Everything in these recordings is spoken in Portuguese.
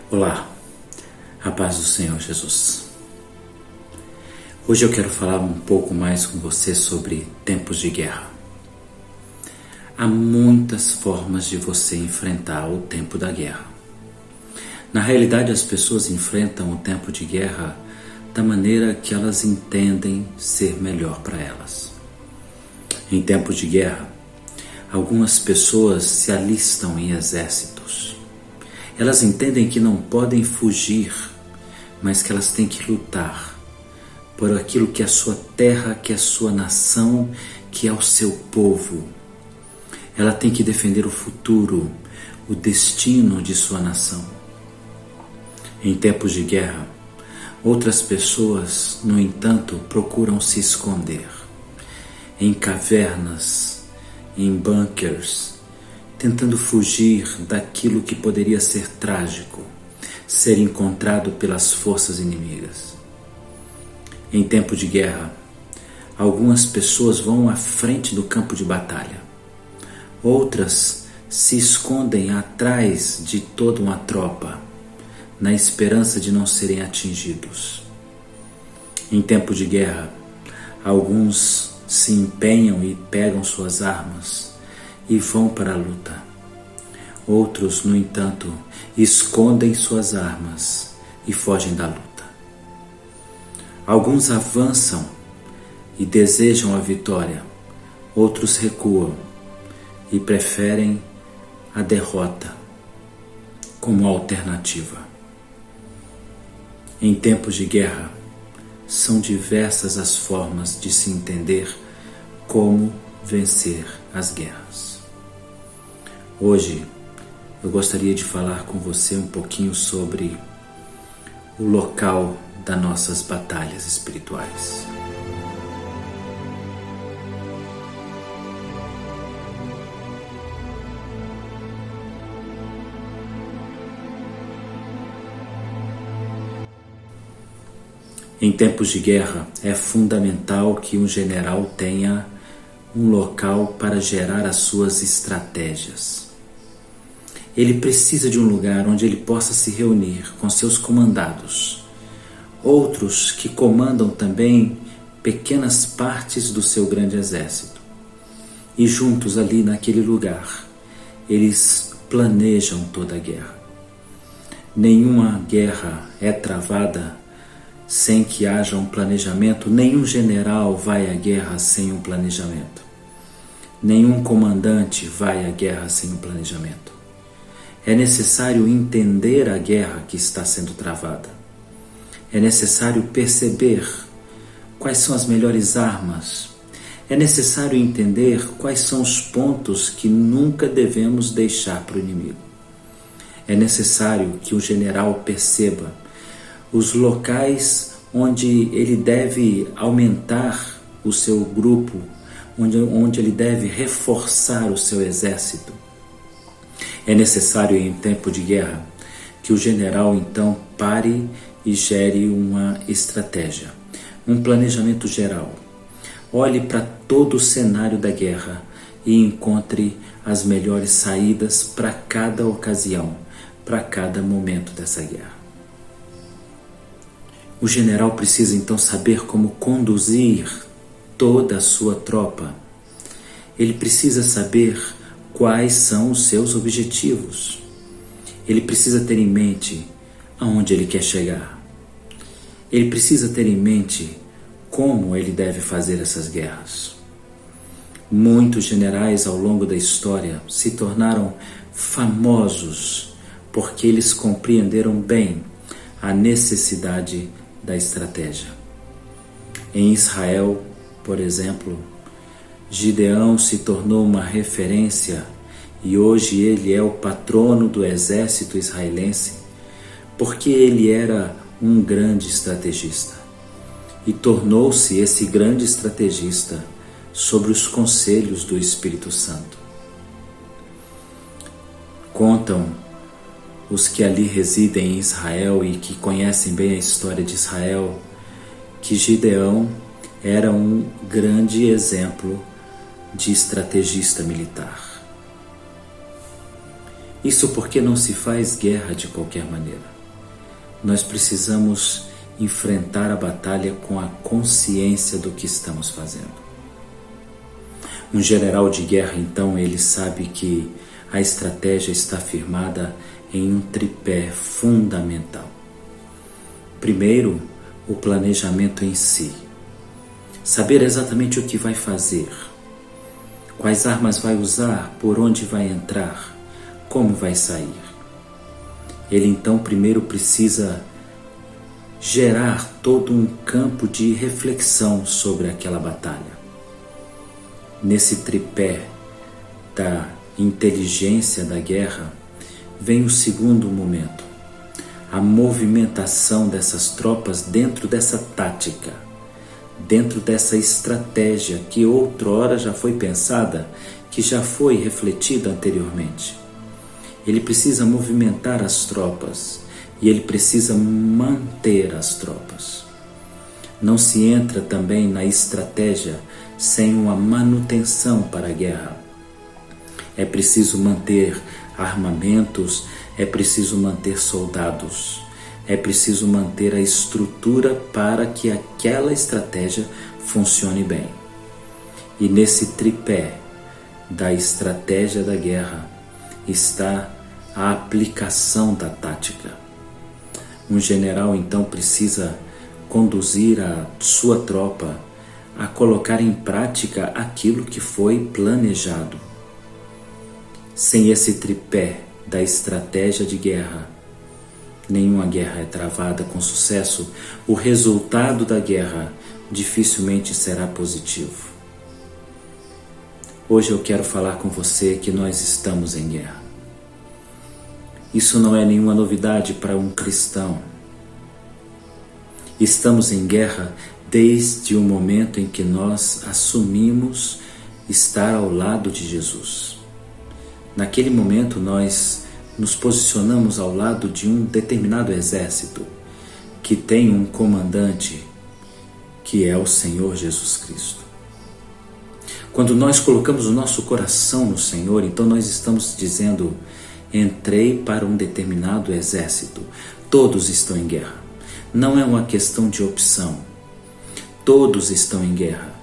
Olá, a paz do Senhor Jesus. Hoje eu quero falar um pouco mais com você sobre tempos de guerra. Há muitas formas de você enfrentar o tempo da guerra. Na realidade, as pessoas enfrentam o tempo de guerra da maneira que elas entendem ser melhor para elas. Em tempos de guerra, algumas pessoas se alistam em exércitos. Elas entendem que não podem fugir, mas que elas têm que lutar por aquilo que é a sua terra, que é a sua nação, que é o seu povo. Ela tem que defender o futuro, o destino de sua nação. Em tempos de guerra, outras pessoas, no entanto, procuram se esconder em cavernas, em bunkers, tentando fugir daquilo que poderia ser trágico, ser encontrado pelas forças inimigas. Em tempo de guerra, algumas pessoas vão à frente do campo de batalha. Outras se escondem atrás de toda uma tropa, na esperança de não serem atingidos. Em tempo de guerra, alguns se empenham e pegam suas armas e vão para a luta. Outros, no entanto, escondem suas armas e fogem da luta. Alguns avançam e desejam a vitória. Outros recuam e preferem a derrota como alternativa. Em tempos de guerra, são diversas as formas de se entender como vencer as guerras. Hoje eu gostaria de falar com você um pouquinho sobre o local das nossas batalhas espirituais. Em tempos de guerra, é fundamental que um general tenha um local para gerar as suas estratégias. Ele precisa de um lugar onde ele possa se reunir com seus comandados, outros que comandam também pequenas partes do seu grande exército. E juntos ali naquele lugar, eles planejam toda a guerra. Nenhuma guerra é travada sem que haja um planejamento. Nenhum general vai à guerra sem um planejamento. Nenhum comandante vai à guerra sem um planejamento. É necessário entender a guerra que está sendo travada. É necessário perceber quais são as melhores armas. É necessário entender quais são os pontos que nunca devemos deixar para o inimigo. É necessário que o general perceba os locais onde ele deve aumentar o seu grupo, onde ele deve reforçar o seu exército. É necessário, em tempo de guerra, que o general então pare e gere uma estratégia, um planejamento geral. Olhe para todo o cenário da guerra e encontre as melhores saídas para cada ocasião, para cada momento dessa guerra. O general precisa então saber como conduzir toda a sua tropa. Ele precisa saber quais são os seus objetivos. Ele precisa ter em mente aonde ele quer chegar. Ele precisa ter em mente como ele deve fazer essas guerras. Muitos generais ao longo da história se tornaram famosos porque eles compreenderam bem a necessidade da estratégia. Em Israel, por exemplo, Gideão se tornou uma referência e hoje ele é o patrono do exército israelense porque ele era um grande estrategista e tornou-se esse grande estrategista sobre os conselhos do Espírito Santo. Contam os que ali residem em Israel e que conhecem bem a história de Israel que Gideão era um grande exemplo de estrategista militar. Isso porque não se faz guerra de qualquer maneira. nós precisamos enfrentar a batalha com a consciência do que estamos fazendo. Um general de guerra, então, ele sabe que a estratégia está firmada em um tripé fundamental. Primeiro, o planejamento em si. Saber exatamente o que vai fazer, quais armas vai usar, por onde vai entrar, como vai sair. Ele então primeiro precisa gerar todo um campo de reflexão sobre aquela batalha. Nesse tripé da inteligência da guerra vem o segundo momento, a movimentação dessas tropas dentro dessa tática, dentro dessa estratégia que outrora já foi pensada, que já foi refletida anteriormente. Ele precisa movimentar as tropas e ele precisa manter as tropas. Não se entra também na estratégia sem uma manutenção para a guerra. É preciso manter armamentos, é preciso manter soldados, é preciso manter a estrutura para que aquela estratégia funcione bem. E nesse tripé da estratégia da guerra está a aplicação da tática. Um general então precisa conduzir a sua tropa a colocar em prática aquilo que foi planejado. Sem esse tripé da estratégia de guerra, nenhuma guerra é travada com sucesso. O resultado da guerra dificilmente será positivo. Hoje eu quero falar com você que nós estamos em guerra. Isso não é nenhuma novidade para um cristão. Estamos em guerra desde o momento em que nós assumimos estar ao lado de Jesus. Naquele momento nós nos posicionamos ao lado de um determinado exército que tem um comandante, que é o Senhor Jesus Cristo. Quando nós colocamos o nosso coração no Senhor, então nós estamos dizendo: entrei para um determinado exército. Todos estão em guerra. Não é uma questão de opção. Todos estão em guerra.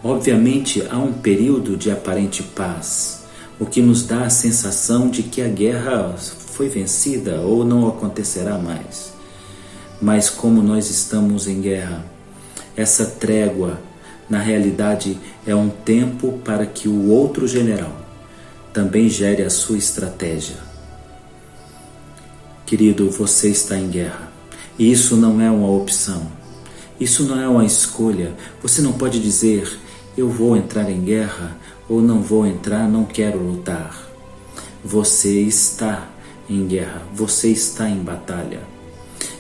Obviamente há um período de aparente paz, o que nos dá a sensação de que a guerra foi vencida ou não acontecerá mais. Mas como nós estamos em guerra, essa trégua, na realidade, é um tempo para que o outro general também gere a sua estratégia. Querido, você está em guerra. E isso não é uma opção. Isso não é uma escolha. Você não pode dizer: eu vou entrar em guerra ou não vou entrar, não quero lutar. Você está em guerra. Você está em batalha.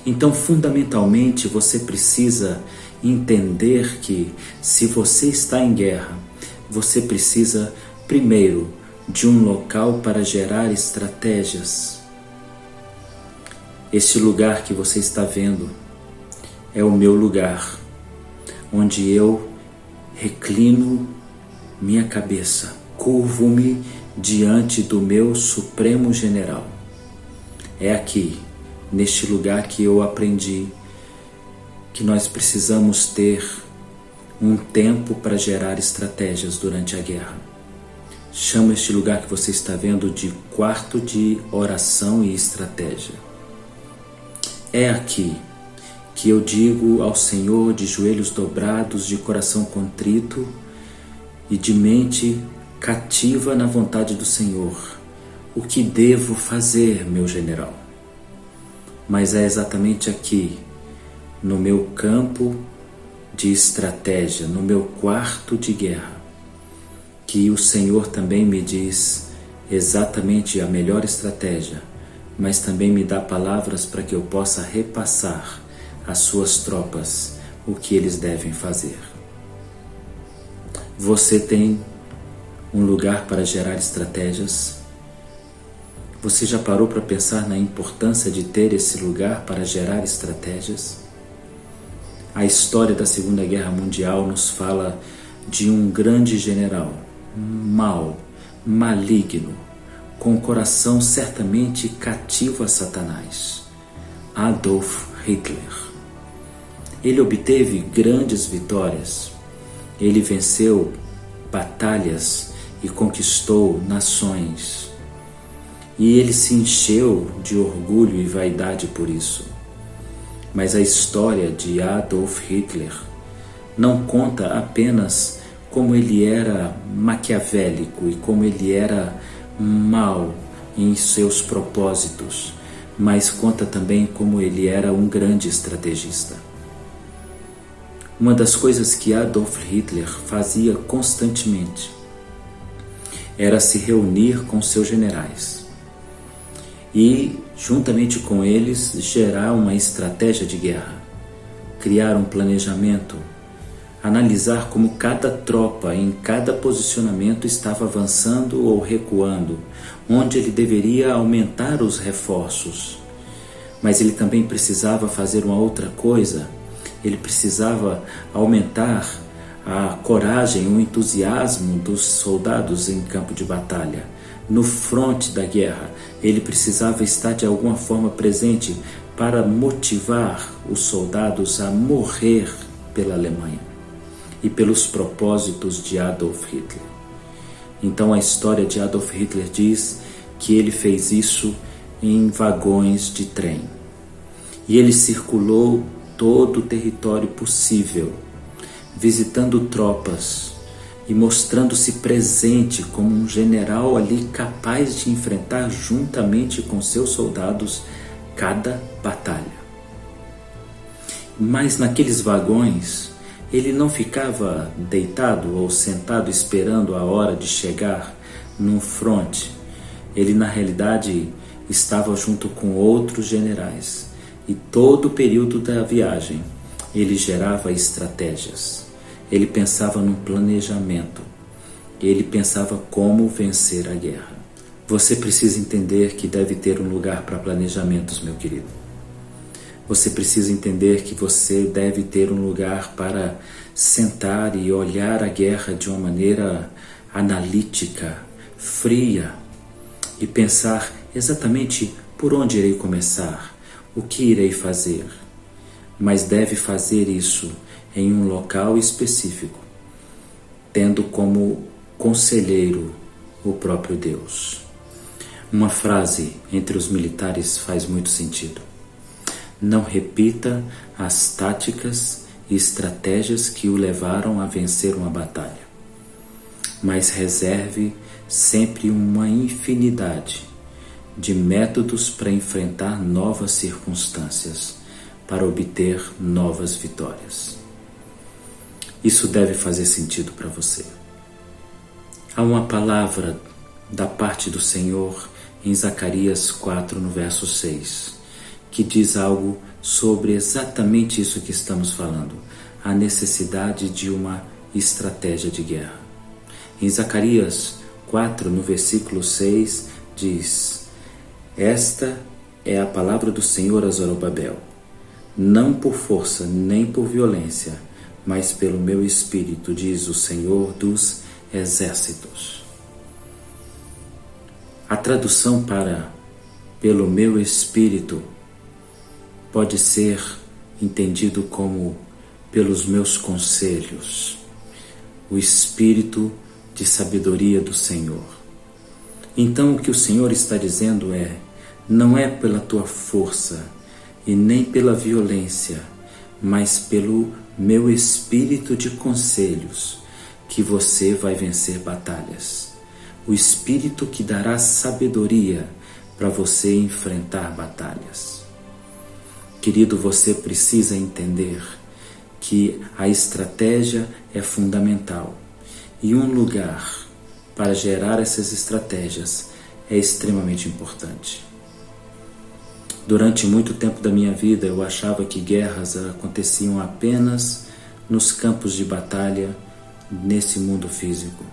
Então, fundamentalmente, você precisa entender que, se você está em guerra, você precisa, primeiro, de um local para gerar estratégias. Este lugar que você está vendo é o meu lugar, onde eu reclino minha cabeça, curvo-me diante do meu Supremo General. É aqui, neste lugar, que eu aprendi que nós precisamos ter um tempo para gerar estratégias durante a guerra. Chama este lugar que você está vendo de quarto de oração e estratégia. É aqui que eu digo ao Senhor, de joelhos dobrados, de coração contrito e de mente cativa na vontade do Senhor: o que devo fazer, meu general? Mas é exatamente aqui, no meu campo de estratégia, no meu quarto de guerra, que o Senhor também me diz exatamente a melhor estratégia, mas também me dá palavras para que eu possa repassar às suas tropas o que eles devem fazer. Você tem um lugar para gerar estratégias? Você já parou para pensar na importância de ter esse lugar para gerar estratégias? A história da Segunda Guerra Mundial nos fala de um grande general, mau, maligno, com o coração certamente cativo a Satanás. Adolf Hitler. Ele obteve grandes vitórias. Ele venceu batalhas e conquistou nações. E ele se encheu de orgulho e vaidade por isso. Mas a história de Adolf Hitler não conta apenas como ele era maquiavélico e como ele era mau em seus propósitos, mas conta também como ele era um grande estrategista. Uma das coisas que Adolf Hitler fazia constantemente era se reunir com seus generais e, juntamente com eles, gerar uma estratégia de guerra, criar um planejamento, analisar como cada tropa em cada posicionamento estava avançando ou recuando, onde ele deveria aumentar os reforços. Mas ele também precisava fazer uma outra coisa. Ele precisava aumentar a coragem, o entusiasmo dos soldados em campo de batalha. No fronte da guerra, ele precisava estar de alguma forma presente para motivar os soldados a morrer pela Alemanha e pelos propósitos de Adolf Hitler. Então a história de Adolf Hitler diz que ele fez isso em vagões de trem. E ele circulou todo o território possível, visitando tropas e mostrando-se presente como um general ali capaz de enfrentar juntamente com seus soldados cada batalha. Mas naqueles vagões, ele não ficava deitado ou sentado esperando a hora de chegar num fronte. Ele, na realidade, estava junto com outros generais. E todo o período da viagem, ele gerava estratégias. Ele pensava num planejamento. Ele pensava como vencer a guerra. Você precisa entender que deve ter um lugar para planejamentos, meu querido. Você precisa entender que você deve ter um lugar para sentar e olhar a guerra de uma maneira analítica, fria, e pensar exatamente por onde irei começar, o que irei fazer. Mas deve fazer isso em um local específico, tendo como conselheiro o próprio Deus. Uma frase entre os militares faz muito sentido. Não repita as táticas e estratégias que o levaram a vencer uma batalha, mas reserve sempre uma infinidade de métodos para enfrentar novas circunstâncias, para obter novas vitórias. Isso deve fazer sentido para você. Há uma palavra da parte do Senhor em Zacarias 4, no verso 6, que diz algo sobre exatamente isso que estamos falando, a necessidade de uma estratégia de guerra. Em Zacarias 4, no versículo 6, diz: Esta é a palavra do Senhor a Zorobabel, não por força nem por violência, mas pelo meu espírito, diz o Senhor dos exércitos. A tradução para pelo meu espírito pode ser entendido como pelos meus conselhos, o espírito de sabedoria do Senhor. Então o que o Senhor está dizendo é: não é pela tua força e nem pela violência, mas pelo meu espírito de conselhos que você vai vencer batalhas. O espírito que dará sabedoria para você enfrentar batalhas. Querido, você precisa entender que a estratégia é fundamental e um lugar para gerar essas estratégias é extremamente importante. Durante muito tempo da minha vida eu achava que guerras aconteciam apenas nos campos de batalha nesse mundo físico.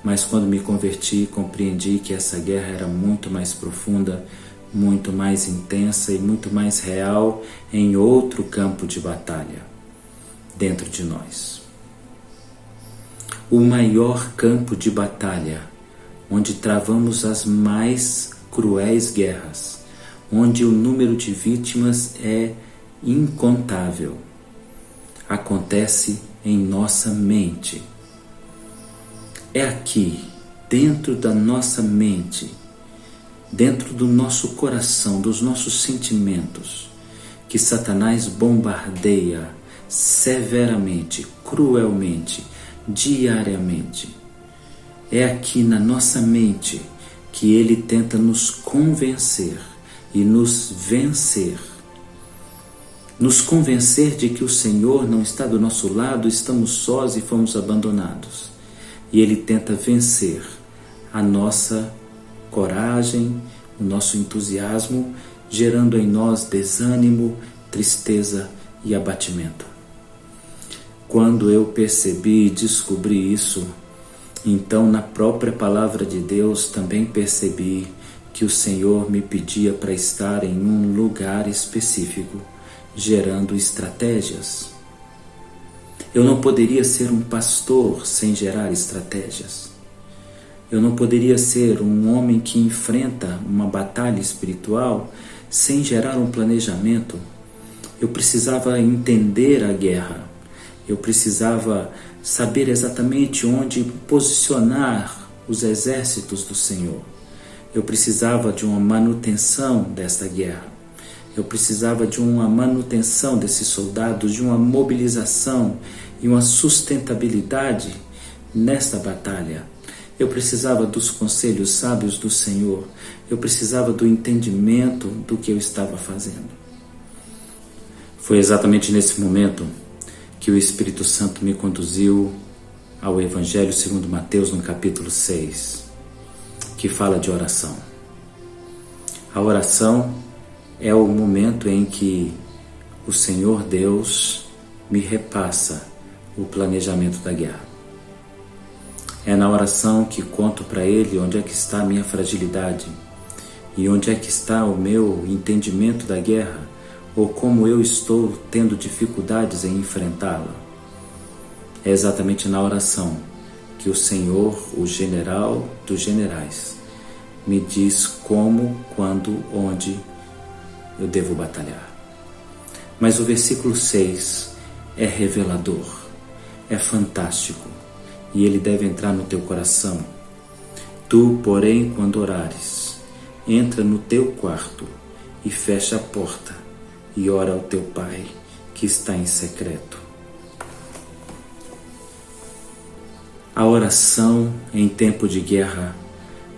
Mas quando me converti, compreendi que essa guerra era muito mais profunda, muito mais intensa e muito mais real em outro campo de batalha, dentro de nós. O maior campo de batalha, onde travamos as mais cruéis guerras, onde o número de vítimas é incontável. Acontece em nossa mente. É aqui, dentro da nossa mente, dentro do nosso coração, dos nossos sentimentos, que Satanás bombardeia severamente, cruelmente, diariamente. É aqui na nossa mente que ele tenta nos convencer e nos vencer. Nos convencer de que o Senhor não está do nosso lado, estamos sós e fomos abandonados. E ele tenta vencer a nossa coragem, o nosso entusiasmo, gerando em nós desânimo, tristeza e abatimento. Quando eu percebi e descobri isso, então na própria palavra de Deus também percebi que o Senhor me pedia para estar em um lugar específico, gerando estratégias. Eu não poderia ser um pastor sem gerar estratégias. Eu não poderia ser um homem que enfrenta uma batalha espiritual sem gerar um planejamento. Eu precisava entender a guerra. Eu precisava saber exatamente onde posicionar os exércitos do Senhor. Eu precisava de uma manutenção desta guerra. Eu precisava de uma manutenção desses soldados, de uma mobilização e uma sustentabilidade nesta batalha. Eu precisava dos conselhos sábios do Senhor. Eu precisava do entendimento do que eu estava fazendo. Foi exatamente nesse momento que o Espírito Santo me conduziu ao Evangelho segundo Mateus, no capítulo 6, que fala de oração. A oração é o momento em que o Senhor Deus me repassa o planejamento da guerra. É na oração que conto para Ele onde é que está a minha fragilidade e onde é que está o meu entendimento da guerra ou como eu estou tendo dificuldades em enfrentá-la. É exatamente na oração que o Senhor, o general dos generais, me diz como, quando, onde eu devo batalhar. Mas o versículo 6 é revelador, é fantástico, e ele deve entrar no teu coração. Tu, porém, quando orares, entra no teu quarto e fecha a porta e ora ao teu Pai que está em secreto. A oração em tempo de guerra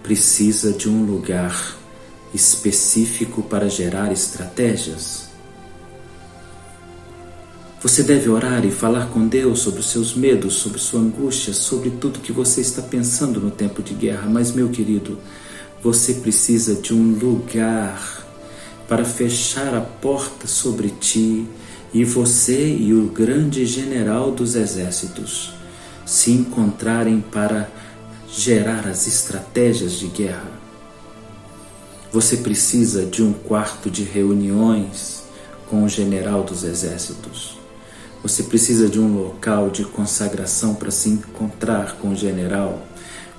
precisa de um lugar específico para gerar estratégias. Você deve orar e falar com Deus sobre os seus medos, sobre sua angústia, sobre tudo que você está pensando no tempo de guerra. Mas, meu querido, você precisa de um lugar para fechar a porta sobre ti e você e o grande general dos exércitos se encontrarem para gerar as estratégias de guerra. Você precisa de um quarto de reuniões com o general dos exércitos. Você precisa de um local de consagração para se encontrar com o general.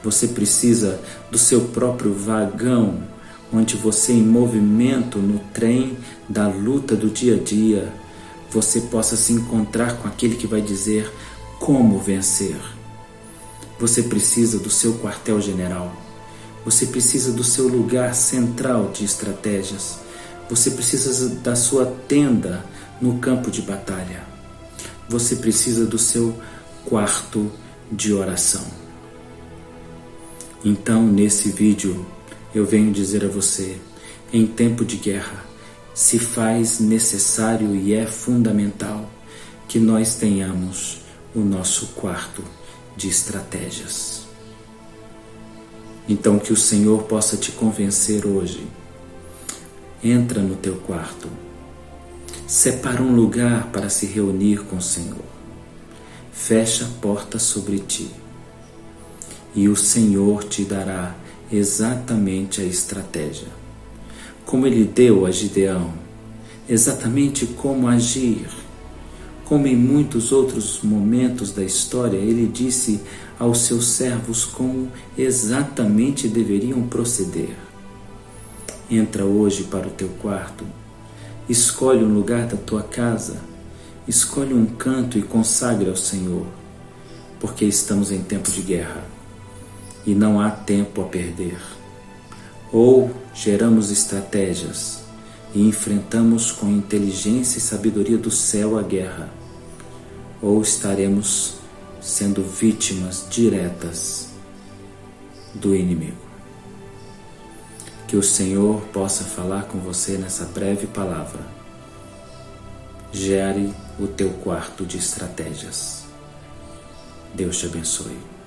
Você precisa do seu próprio vagão, onde você, em movimento no trem da luta do dia a dia, você possa se encontrar com aquele que vai dizer como vencer. Você precisa do seu quartel-general. Você precisa do seu lugar central de estratégias. Você precisa da sua tenda no campo de batalha. Você precisa do seu quarto de oração. Então, nesse vídeo, eu venho dizer a você, em tempo de guerra, se faz necessário e é fundamental que nós tenhamos o nosso quarto de estratégias. Então, que o Senhor possa te convencer hoje. Entra no teu quarto. Separa um lugar para se reunir com o Senhor. Fecha a porta sobre ti. E o Senhor te dará exatamente a estratégia. Como Ele deu a Gideão, exatamente como agir. Como em muitos outros momentos da história, Ele disse aos seus servos como exatamente deveriam proceder. Entra hoje para o teu quarto, escolhe um lugar da tua casa, escolhe um canto e consagre ao Senhor, porque estamos em tempo de guerra e não há tempo a perder. Ou geramos estratégias e enfrentamos com inteligência e sabedoria do céu a guerra, ou estaremos sendo vítimas diretas do inimigo. Que o Senhor possa falar com você nessa breve palavra. Gere o teu quarto de estratégias. Deus te abençoe.